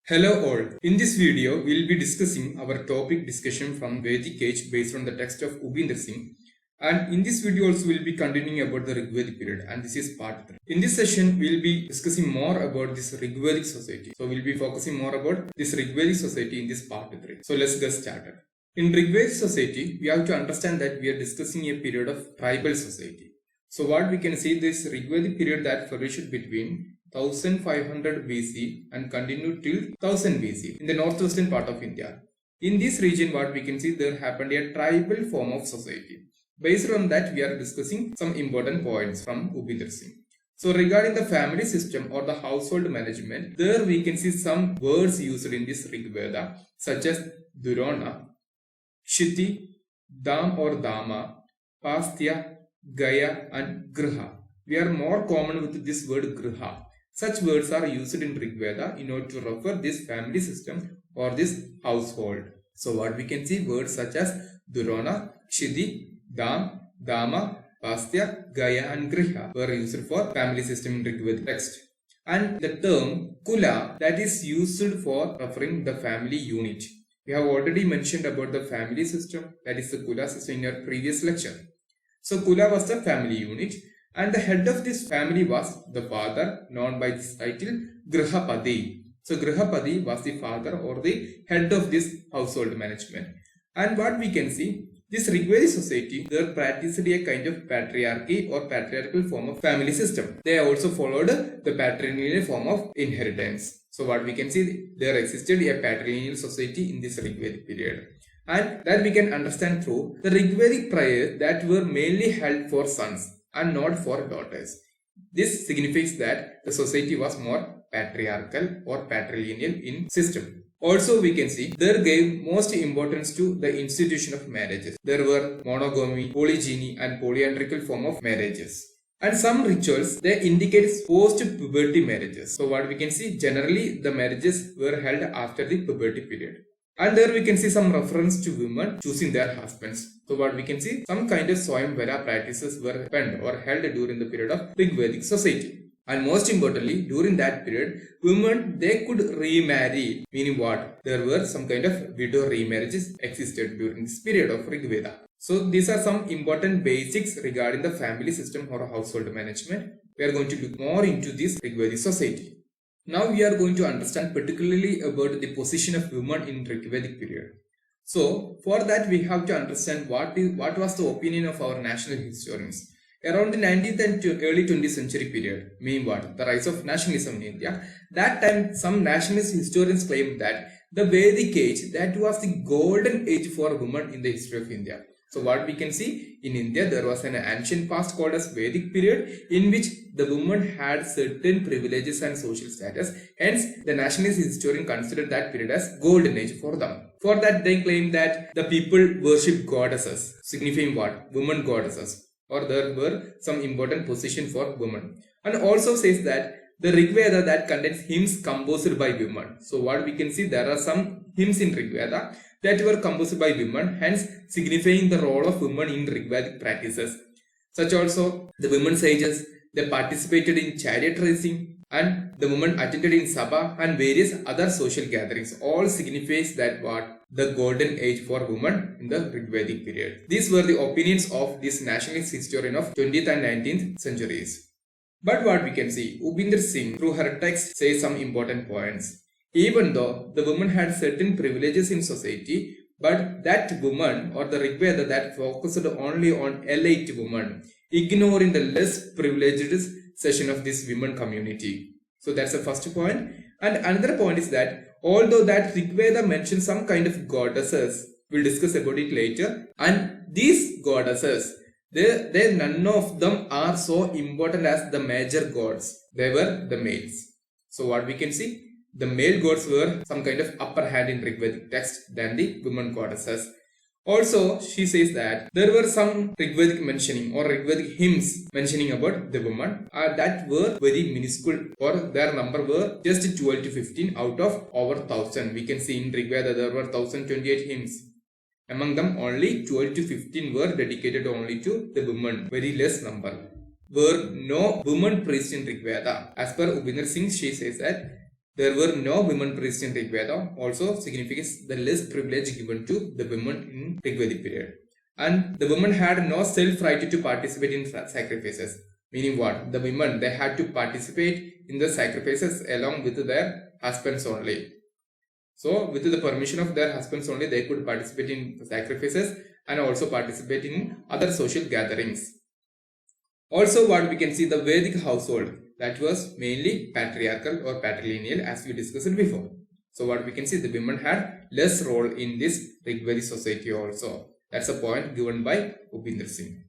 Hello all. In this video, we will be discussing our topic discussion from Vedic age based on the text of Upinder Singh. And in this video also we will be continuing about the Rigvedic period, and this is part 3. In this session, we will be discussing more about this Rigvedic society. So we will be focusing more about this Rigvedic society in this part 3. So let's get started. In Rigvedic society, we have to understand that we are discussing a period of tribal society. So what we can see, this Rigvedic period that flourished between 1500 BC and continued till 1000 BC in the northwestern part of India. In this region, what we can see, there happened a tribal form of society. Based on that, we are discussing some important points from Upinder Singh. So regarding the family system or the household management, there we can see some words used in this Rigveda such as Durona, Shiti, Dam or Dama, Pastya, Gaya and Griha. We are more common with this word Griha. Such words are used in Rigveda in order to refer this family system or this household. So what we can see, words such as Durona, Kshiti, Dam, Dama, Pastya, Gaya and Griha were used for family system in Rigvedic text. And the term Kula, that is used for referring the family unit. We have already mentioned about the family system, that is the Kula system, in our previous lecture. So Kula was the family unit, and the head of this family was the father, known by this title Grihapati. So Grihapati was the father or the head of this household management. And what we can see, this Rigvedic society, they practiced a kind of patriarchy or patriarchal form of family system. They also followed the patrilineal form of inheritance. So what we can see, there existed a patrilineal society in this Rigvedic period. And that we can understand through the Rigvedic prayers that were mainly held for sons and not for daughters. This signifies that the society was more patriarchal or patrilineal in system. Also we can see there gave most importance to the institution of marriages. There were monogamy, polygyny and polyandrical form of marriages. And some rituals, they indicate post-puberty marriages. So what we can see, generally the marriages were held after the puberty period. And there we can see some reference to women choosing their husbands. So what we can see, some kind of Swayamvara practices were happened or held during the period of Rigvedic society. And most importantly, during that period, women, they could remarry. Meaning what? There were some kind of widow remarriages existed during this period of Rigveda. So these are some important basics regarding the family system or household management. We are going to look more into this Rigvedic society. Now we are going to understand particularly about the position of women in Rigvedic period. So for that we have to understand what was the opinion of our national historians. Around the 19th and early 20th century period, meaning what? The rise of nationalism in India. That time some nationalist historians claimed that the Vedic age, that was the golden age for women in the history of India. So what we can see, in India there was an ancient past called as Vedic period in which the women had certain privileges and social status. Hence the nationalist historian considered that period as golden age for them. For that they claim that the people worship goddesses, signifying what? Women goddesses, or there were some important position for women. And also says that the Rigveda that contains hymns composed by women. So what we can see, there are some hymns in Rigveda that were composed by women, hence signifying the role of women in Rigvedic practices. Such also the women sages, they participated in chariot racing, and the women attended in Sabha and various other social gatherings. All signifies that what? The golden age for women in the Rigvedic period. These were the opinions of this nationalist historian of 20th and 19th centuries. But what we can see, Upinder Singh through her text says some important points. Even though the woman had certain privileges in society, but that woman or the Rigveda that focused only on elite women, ignoring the less privileged section of this women community. So that's the first point. And another point is that although that Rigveda mentions some kind of goddesses, we'll discuss about it later, and these goddesses, they none of them are so important as the major gods. They were the males. So what we can see, the male gods were some kind of upper hand in Rigvedic text than the women goddesses. Also, she says that there were some Rigvedic mentioning or Rigvedic hymns mentioning about the women that were very minuscule, or their number were just 12 to 15 out of over 1000. We can see in Rigveda there were 1028 hymns. Among them only 12 to 15 were dedicated only to the women, very less number. Were no women priests in Rigveda. As per Upinder Singh, she says that there were no women priests in Rigveda, also signifies the less privilege given to the women in Rigvedic period. And the women had no self-right to participate in sacrifices. Meaning what? The women, they had to participate in the sacrifices along with their husbands only. So with the permission of their husbands only, they could participate in sacrifices and also participate in other social gatherings. Also what we can see, the Vedic household, that was mainly patriarchal or patrilineal as we discussed before. So what we can see, the women had less role in this Rigvedic society also. That's a point given by Upinder Singh.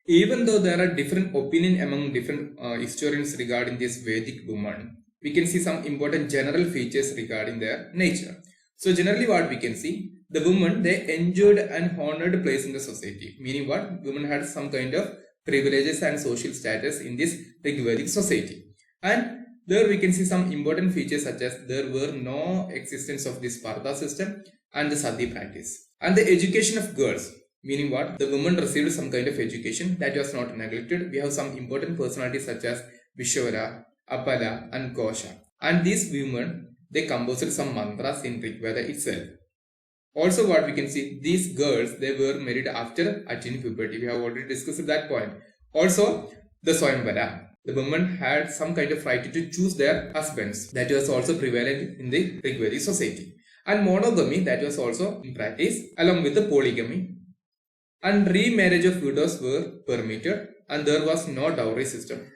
Even though there are different opinions among different historians regarding this Vedic woman, we can see some important general features regarding their nature. So generally what we can see, the women, they enjoyed an honored place in the society. Meaning what? Women had some kind of privileges and social status in this Rigvedic society. And there we can see some important features such as there were no existence of this Sparta system and the Sati practice. And the education of girls, meaning what? The women received some kind of education that was not neglected. We have some important personalities such as Vishwara, Apala and Kosha. And these women, they composed some mantras in Rigveda itself. Also what we can see, these girls, they were married after attaining puberty. We have already discussed that point. Also the Swayamvara, the women had some kind of right to choose their husbands. That was also prevalent in the Rigvedic society. And monogamy, that was also in practice along with the polygamy. And remarriage of widows were permitted and there was no dowry system.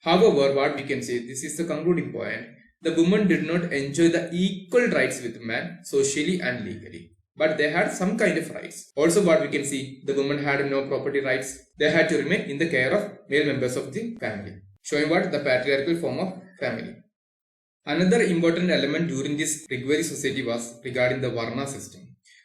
However, what we can say, this is the concluding point, the women did not enjoy the equal rights with man socially and legally. But they had some kind of rights. Also what we can see, the women had no property rights. They had to remain in the care of male members of the family. Showing what? The patriarchal form of family. Another important element during this Rigvedic society was regarding the Varna system.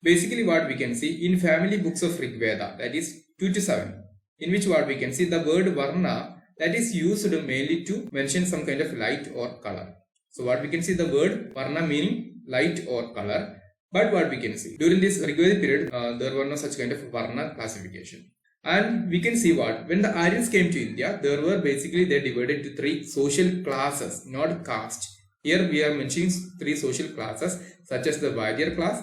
Basically what we can see in family books of Rigveda, that is 2 to 7, in which what we can see, the word Varna, that is used mainly to mention some kind of light or color. So what we can see, the word Varna meaning light or color. But what we can see, during this Rigvedic period, there were no such kind of Varna classification. And we can see what, when the Aryans came to India, there were basically, they divided into 3 social classes, not caste. Here we are mentioning 3 social classes such as the Vaidya class,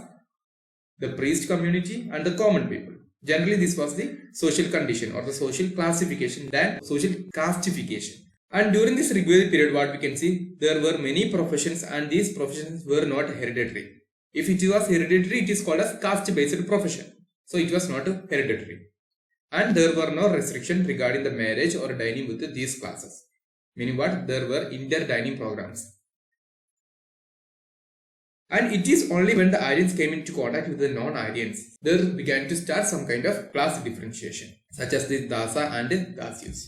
the priest community and the common people. Generally this was the social condition or the social classification than social castification. And during this Rigvedic period what we can see, there were many professions and these professions were not hereditary. If it was hereditary, it is called as caste based profession. So it was not hereditary. And there were no restrictions regarding the marriage or dining with these classes. Meaning what? There were inter-dining programs. And it is only when the Aryans came into contact with the non-Aryans, there began to start some kind of class differentiation, such as the Dasa and Dasyus.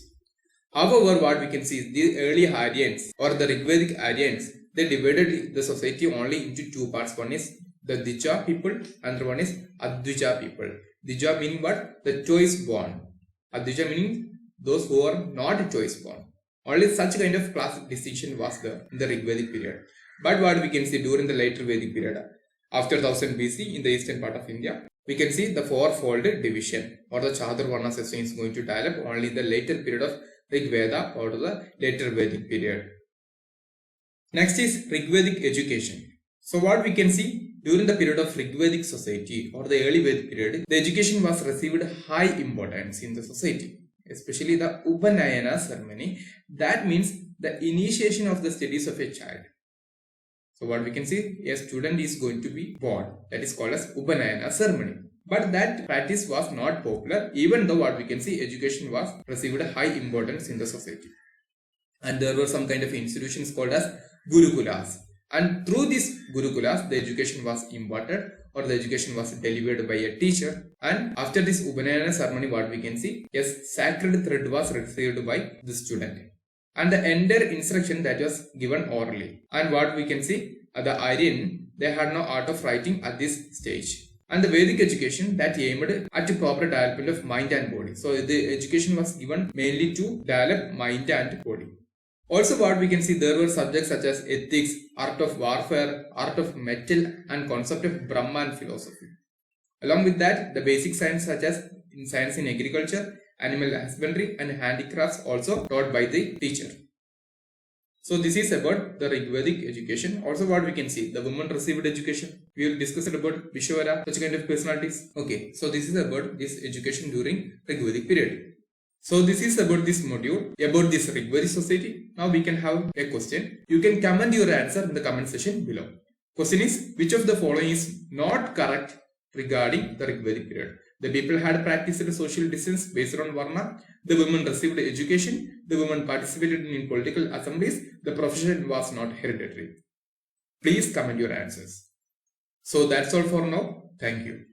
However, what we can see is the early Aryans or the Rigvedic Aryans, they divided the society only into 2 parts. One is the Dija people and the one is Advija people. Dija meaning what? The choice born. Advija meaning those who are not choice born. Only such kind of class distinction was there in the Rigvedic period. But what we can see during the later Vedic period, after 1000 BC in the eastern part of India, we can see the 4-fold division or the Chaturvarna system is going to develop only in the later period of Rigveda or the later Vedic period. Next is Rigvedic education. So what we can see during the period of Rigvedic society or the early Vedic period, the education was received high importance in the society, especially the Upanayana ceremony. That means the initiation of the studies of a child. So what we can see, a student is going to be born, that is called as Upanayana ceremony. But that practice was not popular, even though what we can see, education was received high importance in the society. And there were some kind of institutions called as Gurukulas. And through these Gurukulas, the education was imparted or the education was delivered by a teacher. And after this Upanayana ceremony, what we can see, a sacred thread was received by the student. And the entire instruction that was given orally. And what we can see, the Aryan, they had no art of writing at this stage. And the Vedic education that aimed at proper development of mind and body. So the education was given mainly to develop mind and body. Also what we can see, there were subjects such as ethics, art of warfare, art of metal and concept of Brahma and philosophy. Along with that, the basic science such as science in agriculture, animal husbandry and handicrafts also taught by the teacher. So this is about the Rigvedic education. Also what we can see, the women received education. We will discuss about Vishwara, such kind of personalities. Okay, so this is about this education during Rigvedic period. So this is about this module, about this Rigvedic society. Now we can have a question. You can comment your answer in the comment section below. Question is, which of the following is not correct regarding the Rigvedic period? The people had practiced social distance based on Varna. The women received education. The women participated in political assemblies. The profession was not hereditary. Please comment your answers. So that's all for now. Thank you.